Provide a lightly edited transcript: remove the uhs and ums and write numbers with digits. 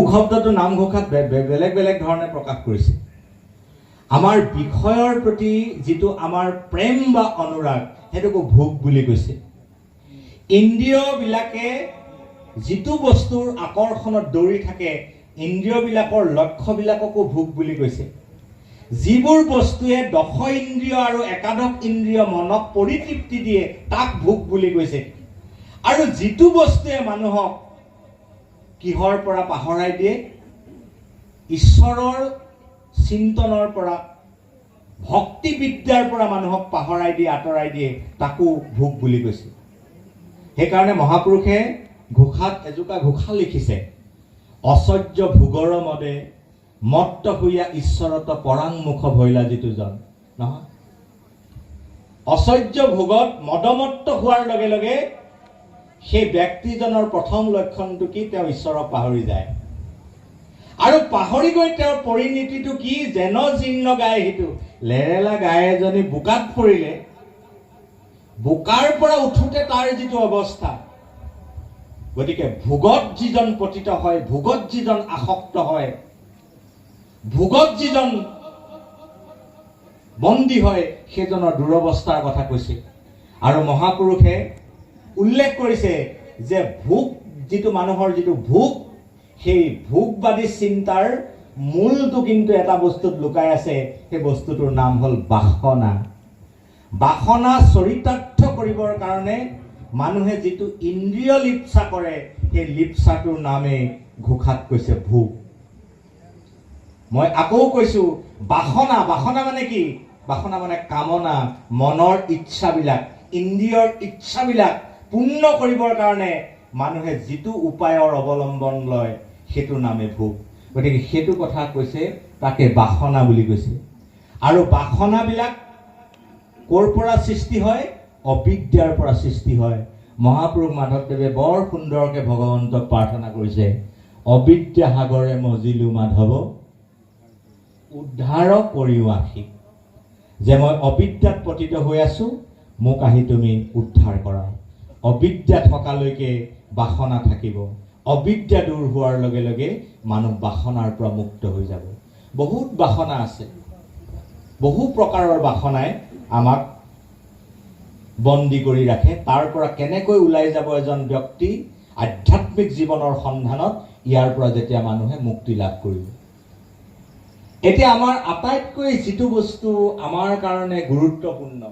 ভোগ শব্দটো নামঘোষাত বেলেগ বেলেগ ধৰণে প্ৰকাশ কৰিছে। আমাৰ বিষয়ৰ প্ৰতি যিটো আমাৰ প্ৰেম বা অনুৰাগ সেইটোকো ভোগ বুলি কৈছে। ইন্দ্ৰিয়বিলাকে যিটো বস্তুৰ আকৰ্ষণত দৌৰি থাকে ইন্দ্ৰিয়বিলাকৰ লক্ষ্যবিলাককো ভোগ বুলি কৈছে। যিবোৰ বস্তুৱে দশ ইন্দ্ৰিয় আৰু একাদশ ইন্দ্ৰিয় মনক পৰিতৃপ্তি দিয়ে তাক ভোগ বুলি কৈছে। আৰু যিটো বস্তুৱে মানুহক কিহৰ পৰা পাহৰাই দিয়ে, ঈশ্বৰৰ চিন্তনৰ পৰা ভক্তি বিদ্যাৰ পৰা মানুহক পাহৰাই দিয়ে আঁতৰাই দিয়ে তাকো ভোগ বুলি কৈছে। সেইকাৰণে মহাপুৰুষে ঘোষাত এজোকা ঘোষা লিখিছে, অসহ্য ভোগৰ মদে মত্ত হৈয়া ঈশ্বৰত পৰাংমুখ ভৈলা যিটো জন। নহয়, অসহ্য ভোগত মদমত্ত হোৱাৰ লগে লগে সেই ব্যক্তিজনৰ প্ৰথম লক্ষণটো কি, তেওঁ ঈশ্বৰক পাহৰি যায়। আৰু পাহৰি গৈ তেওঁৰ পৰিণতিটো কি, যেন জীৰ্ণ গাই সিটো। লেৰেলা গাই এজনী বোকাত পৰিলে বোকাৰ পৰা উঠোতে তাৰ যিটো অৱস্থা, গতিকে ভোগত যিজন পতিত হয়, ভোগত যিজন আসক্ত হয়, ভোগত যিজন বন্দী হয় সেইজনৰ দুৰৱস্থাৰ কথা কৈছে। আৰু মহাপুৰুষে উল্লেখ কৰিছে যে ভোগ যিটো মানুহৰ যিটো ভোগ, সেই ভোগবাদী চিন্তাৰ মূলটো কিন্তু এটা বস্তুত লুকাই আছে। সেই বস্তুটোৰ নাম হ'ল বাসনা। বাসনা চৰিতাৰ্থ কৰিবৰ কাৰণে মানুহে যিটো ইন্দ্ৰিয় লিপ্সা কৰে সেই লিপ্সাটোৰ নামে ঘোষাত কৈছে ভোগ। মই আকৌ কৈছো, বাসনা, বাসনা মানে কি? বাসনা মানে কামনা, মনৰ ইচ্ছাবিলাক, ইন্দ্ৰিয়ৰ ইচ্ছাবিলাক পূৰ্ণ কৰিবৰ কাৰণে মানুহে যিটো উপায়ৰ অৱলম্বন লয় সেইটোৰ নামে ভোগ। গতিকে সেইটো কথা কৈছে, তাকে বাসনা বুলি কৈছে। আৰু বাসনাবিলাক ক'ৰ পৰা সৃষ্টি হয়? অবিদ্যাৰ পৰা সৃষ্টি হয়। মহাপুৰুষ মাধৱদেৱে বৰ সুন্দৰকে ভগৱন্তক প্ৰাৰ্থনা কৰিছে, অবিদ্যা সাগৰে মজিলো মাধৱ উদ্ধাৰ কৰিও আশী। যে মই অবিদ্যাত পতিত হৈ আছো, মোক আহি তুমি উদ্ধাৰ কৰা। অবিদ্যা থকালৈকে বাসনা থাকিব। অবিদ্যা দূৰ হোৱাৰ লগে লগে মানুহ বাসনাৰ পৰা মুক্ত হৈ যাব। বহুত বাসনা আছে, বহু প্ৰকাৰৰ বাসনাই আমাক বন্দী কৰি ৰাখে। তাৰ পৰা কেনেকৈ ওলাই যাব এজন ব্যক্তি আধ্যাত্মিক জীৱনৰ সন্ধানত, ইয়াৰ পৰা যেতিয়া মানুহে মুক্তি লাভ কৰিব। এতিয়া আমাৰ আটাইতকৈ যিটো বস্তু আমাৰ কাৰণে গুৰুত্বপূৰ্ণ